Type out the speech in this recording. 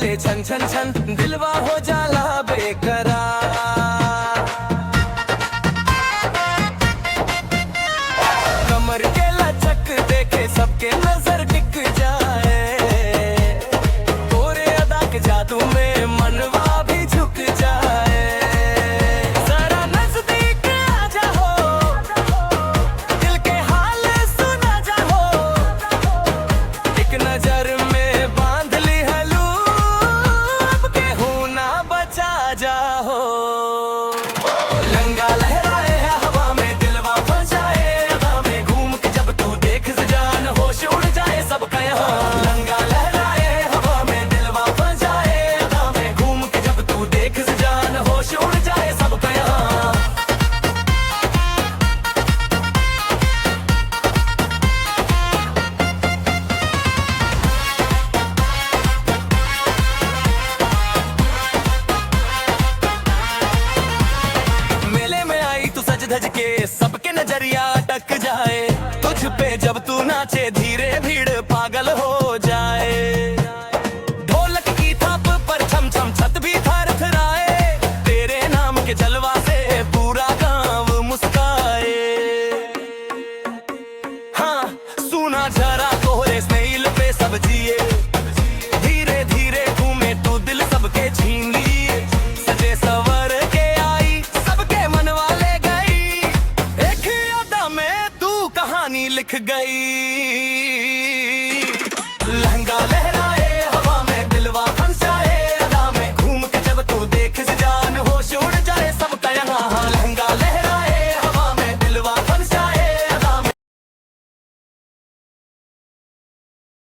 बजे छन छन छन, दिलवा हो जाला बेकरार। कमर के लचक देखे सबके नजर टिक जाए, तोरे अदा के जादू में मनवा भी झुक जाए। जरा नजदीक आ जाओ, दिल के हाल सुना जाओ, एक नजर में बांध ली हलू, अब केहू ना बचा जाओ। लंगा लहराए है हवा में, दिलवा फंस जाए अदा में, घूम के जब तू देख जान होश उड़ जाए सबका यहाँ। लंगा लहराए है हवा में, दिलवा फंस जाए अदा में, घूम के जब तू देख जान होश उड़ जाए सबका यहाँ। मेले में आई तू सज धज के, सबके नजरिया अटक जाए, तुझ पे जब तू नाचे धीरे